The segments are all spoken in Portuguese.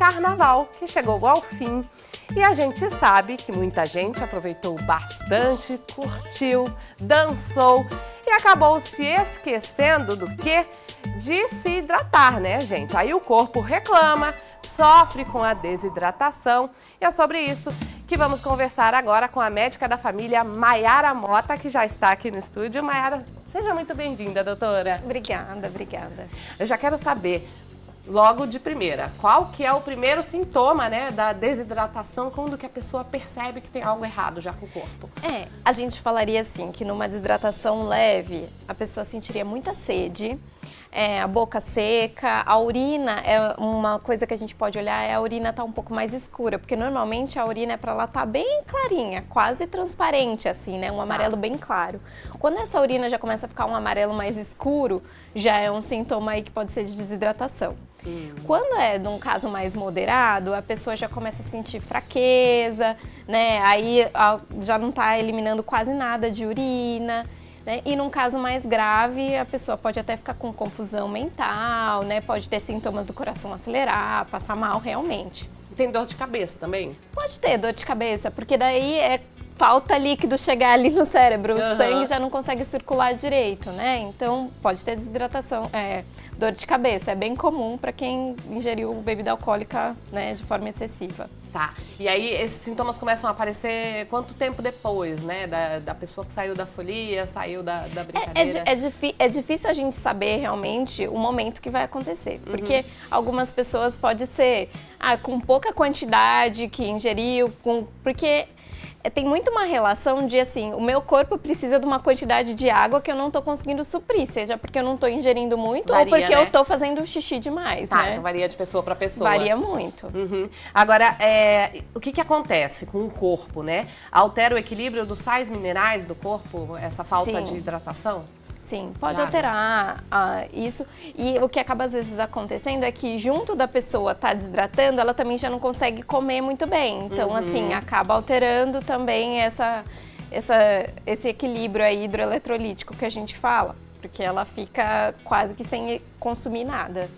carnaval, que chegou ao fim. E a gente sabe que muita gente aproveitou bastante, curtiu, dançou e acabou se esquecendo do quê? De se hidratar, né, gente? Aí o corpo reclama, sofre com a desidratação e é sobre isso que vamos conversar agora com a médica da família, Maiara Mota, que já está aqui no estúdio. Maiara, seja muito bem-vinda, doutora. Obrigada, obrigada. Eu já quero saber, logo de primeira, qual que é o primeiro sintoma, né, da desidratação, quando que a pessoa percebe que tem algo errado já com o corpo? A gente falaria assim, que numa desidratação leve, a pessoa sentiria muita sede, a boca seca, a urina é uma coisa que a gente pode olhar, a urina tá um pouco mais escura, porque normalmente a urina é para ela estar bem clarinha, quase transparente assim, né, um amarelo bem claro. Quando essa urina já começa a ficar um amarelo mais escuro, já é um sintoma aí que pode ser de desidratação. Quando é num caso mais moderado, a pessoa já começa a sentir fraqueza, né, aí já não tá eliminando quase nada de urina. E num caso mais grave, a pessoa pode até ficar com confusão mental, né? Pode ter sintomas do coração acelerar, passar mal realmente. Tem dor de cabeça também? Pode ter dor de cabeça, porque daí falta líquido chegar ali no cérebro, o sangue já não consegue circular direito, né? Então pode ter desidratação, dor de cabeça. É bem comum para quem ingeriu bebida alcoólica, né, de forma excessiva. Tá. E aí esses sintomas começam a aparecer quanto tempo depois, né? Da pessoa que saiu da folia, saiu da brincadeira? É difícil a gente saber realmente o momento que vai acontecer. Porque algumas pessoas pode ser com pouca quantidade que ingeriu, porque tem muito uma relação de assim, o meu corpo precisa de uma quantidade de água que eu não tô conseguindo suprir, seja porque eu não tô ingerindo muito ou porque eu tô fazendo xixi demais, né? Então varia de pessoa para pessoa. Varia muito. Agora, o que acontece com o corpo, né? Altera o equilíbrio dos sais minerais do corpo, essa falta de hidratação? Sim, pode alterar isso. E o que acaba às vezes acontecendo é que junto da pessoa estar desidratando, ela também já não consegue comer muito bem. Então, assim, acaba alterando também esse equilíbrio aí hidroeletrolítico que a gente fala. Porque ela fica quase que sem consumir nada.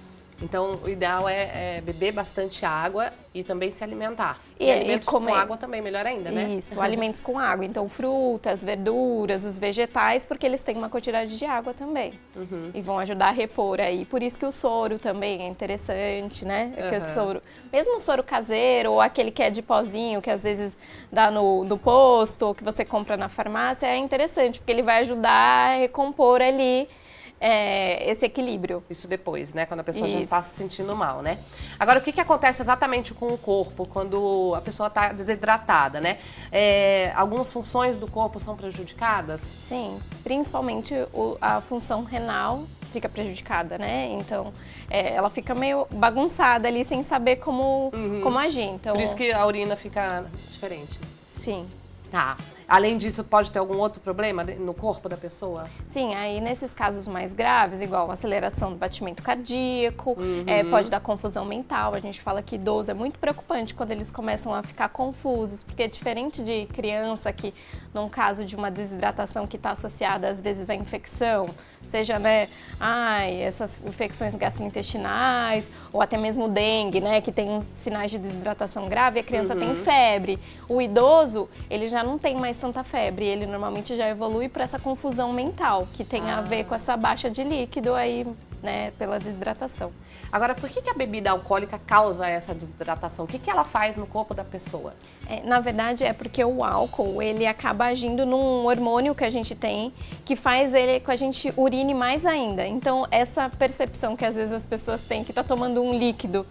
Então, o ideal é beber bastante água e também se alimentar. E alimentos comer. Com água também, melhor ainda, né? Isso, alimentos com água. Então, frutas, verduras, os vegetais, porque eles têm uma quantidade de água também. E vão ajudar a repor aí. Por isso que o soro também é interessante, né? Porque o soro, mesmo o soro caseiro ou aquele que é de pozinho, que às vezes dá no posto ou que você compra na farmácia, é interessante, porque ele vai ajudar a recompor ali esse equilíbrio. Isso depois, né? Quando a pessoa já está se sentindo mal, né? Agora, o que acontece exatamente com o corpo quando a pessoa está desidratada, né? Algumas funções do corpo são prejudicadas? Sim, principalmente a função renal fica prejudicada, né? Então, ela fica meio bagunçada ali, sem saber como agir. Então, por isso que a urina fica diferente? Sim. Tá. Além disso, pode ter algum outro problema no corpo da pessoa? Sim, aí nesses casos mais graves, igual aceleração do batimento cardíaco, pode dar confusão mental. A gente fala que idoso é muito preocupante quando eles começam a ficar confusos, porque é diferente de criança que, num caso de uma desidratação que está associada às vezes à infecção, seja, né, essas infecções gastrointestinais, ou até mesmo dengue, né, que tem sinais de desidratação grave, a criança tem febre. O idoso, ele já não tem mais tanta febre, ele normalmente já evolui para essa confusão mental, que tem a ver com essa baixa de líquido aí, né, pela desidratação. Agora, por que a bebida alcoólica causa essa desidratação? O que ela faz no corpo da pessoa? Na verdade, é porque o álcool, ele acaba agindo num hormônio que a gente tem, que faz que a gente urine mais ainda. Então, essa percepção que às vezes as pessoas têm, que tá tomando um líquido,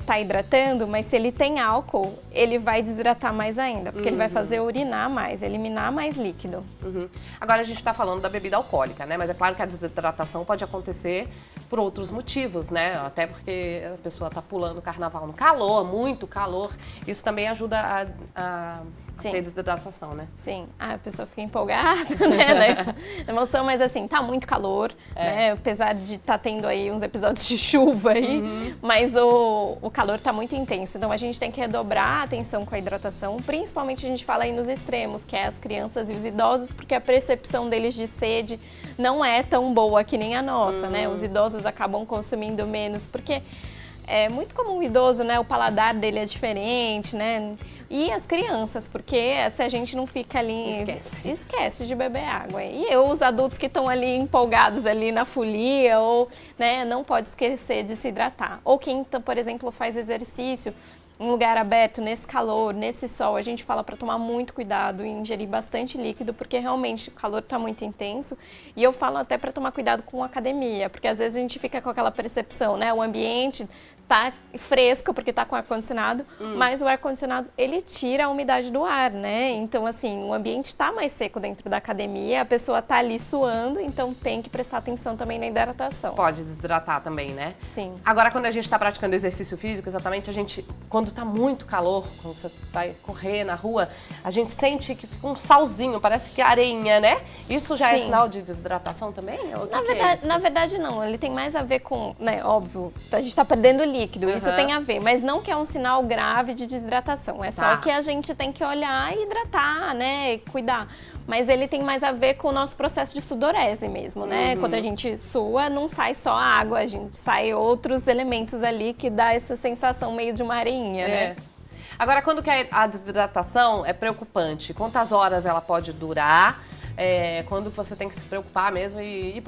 tá hidratando, mas se ele tem álcool, ele vai desidratar mais ainda, porque ele vai fazer urinar mais, eliminar mais líquido. Agora a gente está falando da bebida alcoólica, né? Mas é claro que a desidratação pode acontecer por outros motivos, né? Até porque a pessoa está pulando o carnaval no calor, muito calor. Isso também ajuda a ter desidratação, né? Sim, a pessoa fica empolgada, né, na emoção, mas assim, tá muito calor, né? Apesar de estar tendo aí uns episódios de chuva aí, mas o calor tá muito intenso. Então a gente tem que redobrar a atenção com a hidratação, principalmente a gente fala aí nos extremos, que é as crianças e os idosos, porque a percepção deles de sede não é tão boa que nem a nossa, né? Os idosos acabam consumindo menos, porque É muito comum o idoso, né? O paladar dele é diferente, né? E as crianças, porque se a gente não fica ali... Esquece de beber água. E os adultos que estão ali empolgados ali na folia, ou, né, não pode esquecer de se hidratar. Ou quem, por exemplo, faz exercício em lugar aberto, nesse calor, nesse sol, a gente fala para tomar muito cuidado e ingerir bastante líquido, porque realmente o calor está muito intenso. E eu falo até para tomar cuidado com a academia, porque às vezes a gente fica com aquela percepção, né? O ambiente tá fresco porque tá com ar-condicionado, mas o ar-condicionado, ele tira a umidade do ar, né? Então, assim, o ambiente tá mais seco dentro da academia, a pessoa tá ali suando, então tem que prestar atenção também na hidratação. Pode desidratar também, né? Sim. Agora, quando a gente tá praticando exercício físico, exatamente, a gente, quando tá muito calor, quando você vai correr na rua, a gente sente que fica um salzinho, parece que é areinha, né? Isso já é sinal de desidratação também? Ou Na verdade, não. Ele tem mais a ver com, né, óbvio, a gente tá perdendo líquido, isso tem a ver, mas não que é um sinal grave de desidratação, é só que a gente tem que olhar e hidratar, né, e cuidar. Mas ele tem mais a ver com o nosso processo de sudorese mesmo, né? Quando a gente sua, não sai só a água, a gente sai outros elementos ali que dá essa sensação meio de uma areinha, né? Agora, quando que a desidratação é preocupante? Quantas horas ela pode durar? Quando você tem que se preocupar mesmo e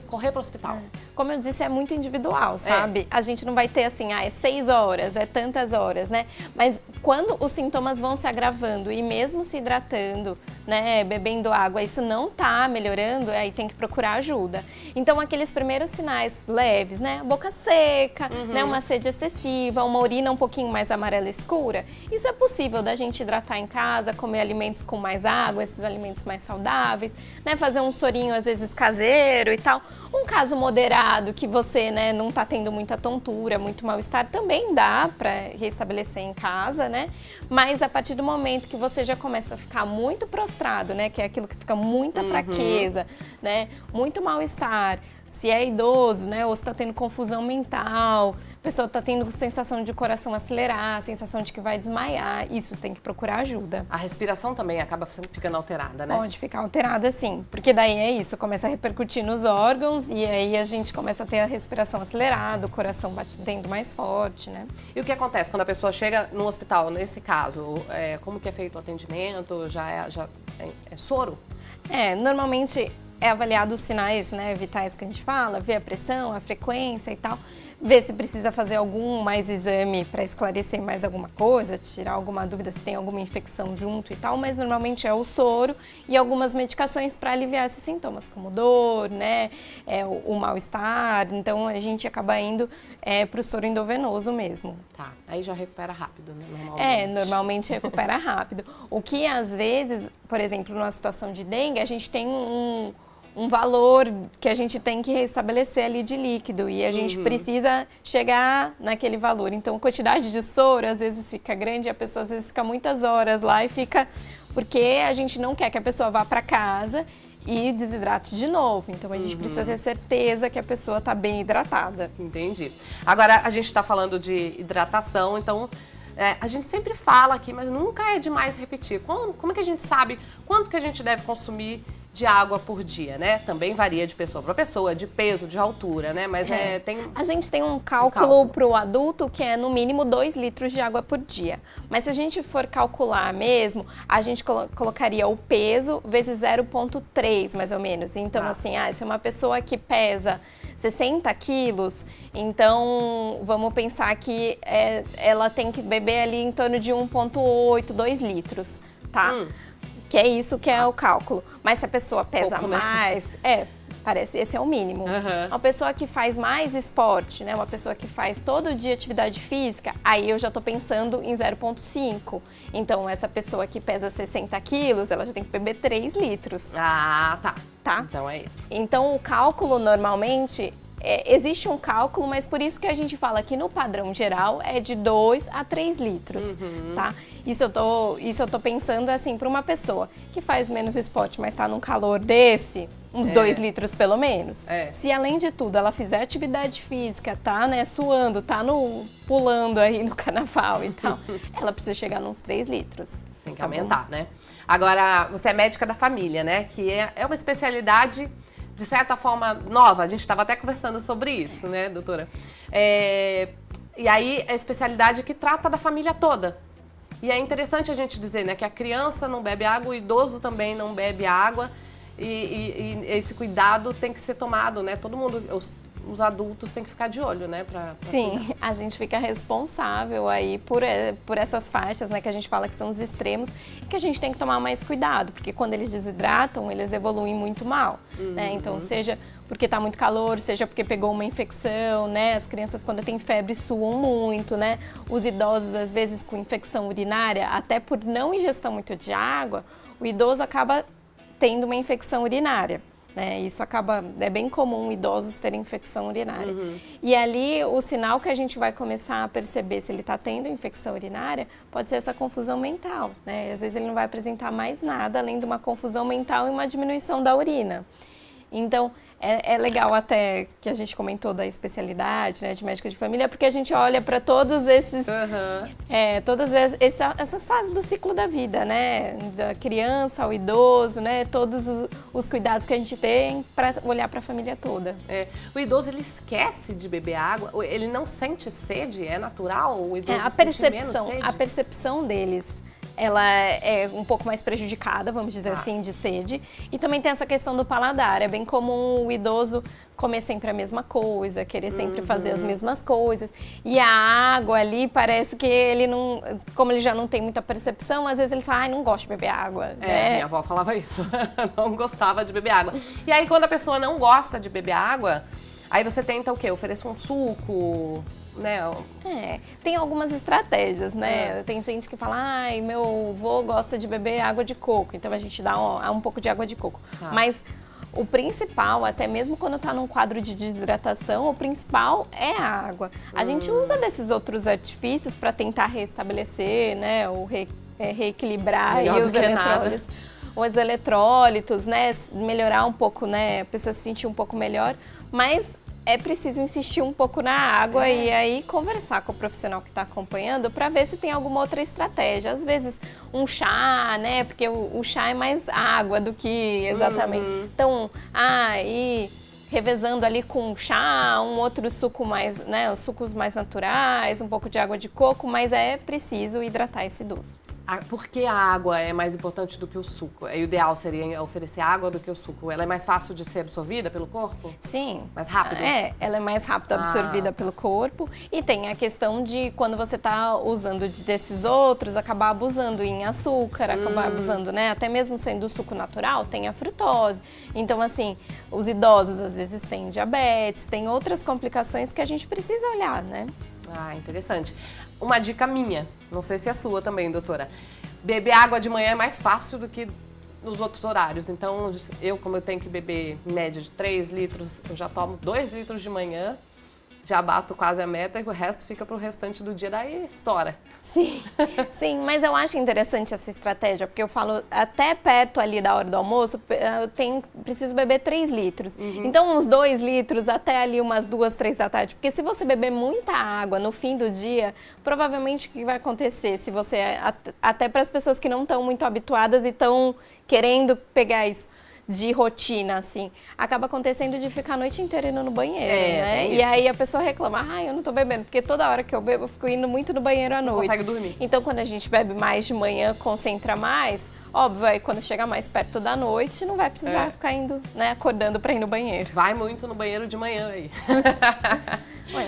correr para o hospital? Como eu disse, é muito individual, sabe? A gente não vai ter assim, é 6 horas, é tantas horas, né? Mas quando os sintomas vão se agravando e mesmo se hidratando, né, bebendo água, isso não tá melhorando, aí tem que procurar ajuda. Então, aqueles primeiros sinais leves, né? Boca seca, né, uma sede excessiva, uma urina um pouquinho mais amarela escura, isso é possível da gente hidratar em casa, comer alimentos com mais água, esses alimentos mais saudáveis, né, fazer um sorinho às vezes caseiro e tal. Um caso moderado que você, né, não tá tendo muita tontura, muito mal-estar, também dá para restabelecer em casa, né? Mas a partir do momento que você já começa a ficar muito prostrado, né, que é aquilo que fica muita fraqueza, né, muito mal-estar, se é idoso, né, ou se está tendo confusão mental, a pessoa está tendo sensação de coração acelerar, sensação de que vai desmaiar, isso tem que procurar ajuda. A respiração também acaba ficando alterada, né? Pode ficar alterada, sim, porque daí é isso, começa a repercutir nos órgãos e aí a gente começa a ter a respiração acelerada, o coração batendo mais forte, né? E o que acontece quando a pessoa chega no hospital, nesse caso, como que é feito o atendimento? Já é soro? Normalmente é avaliado os sinais, né, vitais que a gente fala, ver a pressão, a frequência e tal, ver se precisa fazer algum mais exame para esclarecer mais alguma coisa, tirar alguma dúvida se tem alguma infecção junto e tal, mas normalmente é o soro e algumas medicações para aliviar esses sintomas, como dor, né, o mal-estar, então a gente acaba indo para o soro endovenoso mesmo. Tá, aí já recupera rápido, né, normalmente. Normalmente recupera rápido. O que às vezes, por exemplo, numa situação de dengue, a gente tem um valor que a gente tem que restabelecer ali de líquido e a gente precisa chegar naquele valor. Então, a quantidade de soro às vezes fica grande e a pessoa às vezes fica muitas horas lá e fica... Porque a gente não quer que a pessoa vá para casa e desidrate de novo. Então, a gente precisa ter certeza que a pessoa está bem hidratada. Entendi. Agora, a gente está falando de hidratação, então... a gente sempre fala aqui, mas nunca é demais repetir. Como que a gente sabe quanto que a gente deve consumir de água por dia, né? Também varia de pessoa para pessoa, de peso, de altura, né? Mas a gente tem um cálculo para o adulto que é no mínimo 2 litros de água por dia. Mas se a gente for calcular mesmo, a gente colocaria o peso vezes 0,3 mais ou menos. Então, assim, se é uma pessoa que pesa 60 quilos, então vamos pensar que ela tem que beber ali em torno de 1,8, 2 litros, tá? Que é isso que é o cálculo. Mas se a pessoa pesa mais, parece, esse é o mínimo. Uma pessoa que faz mais esporte, né? Uma pessoa que faz todo dia atividade física, aí eu já tô pensando em 0,5. Então, essa pessoa que pesa 60 quilos, ela já tem que beber 3 litros. Tá. Tá? Então é isso. Então, o cálculo normalmente... existe um cálculo, mas por isso que a gente fala que no padrão geral é de 2 a 3 litros, tá? Isso eu tô pensando assim, para uma pessoa que faz menos esporte, mas tá num calor desse, uns 2 litros pelo menos. Se além de tudo ela fizer atividade física, tá, né, suando, tá pulando aí no carnaval e tal, ela precisa chegar nos 3 litros. Tem que aumentar, né? Agora, você é médica da família, né? Que é uma especialidade... de certa forma, nova. A gente estava até conversando sobre isso, né, doutora? E aí a especialidade que trata da família toda. E é interessante a gente dizer, né, que a criança não bebe água, o idoso também não bebe água. E esse cuidado tem que ser tomado, né? Todo mundo, os adultos têm que ficar de olho, né? Sim, cuidar. A gente fica responsável aí por essas faixas, né? Que a gente fala que são os extremos e que a gente tem que tomar mais cuidado, porque quando eles desidratam, eles evoluem muito mal, né? Então, seja porque tá muito calor, seja porque pegou uma infecção, né? As crianças, quando têm febre, suam muito, né? Os idosos, às vezes, com infecção urinária, até por não ingestão muito de água, o idoso acaba tendo uma infecção urinária. Isso é bem comum idosos terem infecção urinária. E ali o sinal que a gente vai começar a perceber se ele está tendo infecção urinária pode ser essa confusão mental, né? Às vezes ele não vai apresentar mais nada além de uma confusão mental e uma diminuição da urina. Então, é legal até que a gente comentou da especialidade, né, de médica de família, porque a gente olha para todos esses, todas essas fases do ciclo da vida, né, da criança ao idoso, né, todos os cuidados que a gente tem para olhar para a família toda. O idoso, ele esquece de beber água, ele não sente sede, é natural o idoso sentir menos sede? A percepção deles, ela é um pouco mais prejudicada, vamos dizer assim, de sede. E também tem essa questão do paladar. É bem comum o idoso comer sempre a mesma coisa, querer sempre fazer as mesmas coisas. E a água ali, parece que ele não... Como ele já não tem muita percepção, às vezes ele fala, não gosto de beber água. Né? Minha avó falava isso. Não gostava de beber água. E aí, quando a pessoa não gosta de beber água, aí você tenta o quê? Oferecer um suco... Né? Tem algumas estratégias, né? Tem gente que fala, meu avô gosta de beber água de coco, então a gente dá um pouco de água de coco. Mas o principal, até mesmo quando está num quadro de desidratação, o principal é a água. A gente usa desses outros artifícios para tentar restabelecer, né? Ou reequilibrar aí os eletrólitos, né? Melhorar um pouco, né? A pessoa se sentir um pouco melhor, mas é preciso insistir um pouco na água e aí conversar com o profissional que está acompanhando para ver se tem alguma outra estratégia. Às vezes um chá, né? Porque o chá é mais água do que exatamente. Então, e revezando ali com um chá, um outro suco mais, né? Os sucos mais naturais, um pouco de água de coco, mas é preciso hidratar esse idoso. Por que a água é mais importante do que o suco? O ideal seria oferecer água do que o suco. Ela é mais fácil de ser absorvida pelo corpo? Sim. Mais rápido? Ela é mais rápido absorvida pelo corpo. E tem a questão de quando você está usando desses outros, acabar abusando em açúcar, acabar abusando, né? Até mesmo sendo suco natural, tem a frutose. Então, assim, os idosos às vezes têm diabetes, tem outras complicações que a gente precisa olhar, né? Interessante. Uma dica minha, não sei se é sua também, doutora. Beber água de manhã é mais fácil do que nos outros horários. Então, como eu tenho que beber em média de 3 litros, eu já tomo 2 litros de manhã, já bato quase a meta e o resto fica pro restante do dia, daí estoura. Sim, mas eu acho interessante essa estratégia, porque eu falo até perto ali da hora do almoço, eu preciso beber 3 litros. Então, uns 2 litros até ali umas 2, 3 da tarde. Porque se você beber muita água no fim do dia, provavelmente o que vai acontecer? Se você, até para as pessoas que não estão muito habituadas e estão querendo pegar isso de rotina, assim, acaba acontecendo de ficar a noite inteira indo no banheiro, né? E aí a pessoa reclama, eu não tô bebendo, porque toda hora que eu bebo, eu fico indo muito no banheiro à noite. Não consegue dormir. Então, quando a gente bebe mais de manhã, concentra mais, óbvio, aí quando chega mais perto da noite, não vai precisar ficar indo, né, acordando pra ir no banheiro. Vai muito no banheiro de manhã aí.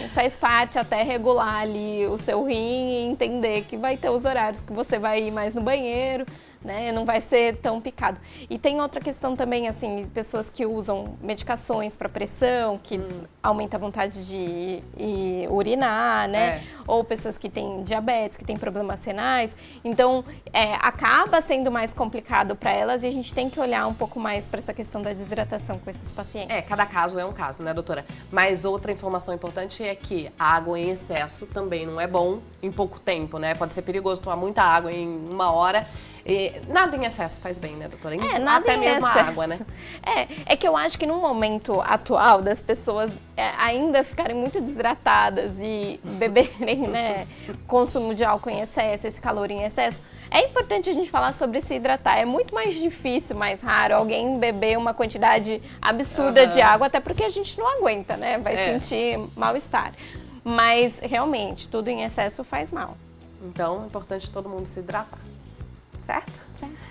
Faz parte até regular ali o seu rim e entender que vai ter os horários que você vai ir mais no banheiro, né? Não vai ser tão picado. E tem outra questão também, assim, pessoas que usam medicações para pressão, que aumenta a vontade de urinar, né? Ou pessoas que têm diabetes, que têm problemas renais. Então, acaba sendo mais complicado para elas e a gente tem que olhar um pouco mais para essa questão da desidratação com esses pacientes. Cada caso é um caso, né, doutora? Mas outra informação importante é que a água em excesso também não é bom em pouco tempo, né? Pode ser perigoso tomar muita água em 1 hora. Nada em excesso faz bem, né, doutora? Nada até mesmo excesso. A água, né? É que eu acho que no momento atual das pessoas ainda ficarem muito desidratadas e beberem, né, consumo de álcool em excesso, esse calor em excesso, é importante a gente falar sobre se hidratar. É muito mais difícil, mais raro alguém beber uma quantidade absurda de água, até porque a gente não aguenta, né? Vai sentir mal-estar. Mas, realmente, tudo em excesso faz mal. Então, é importante todo mundo se hidratar, certo? Certo.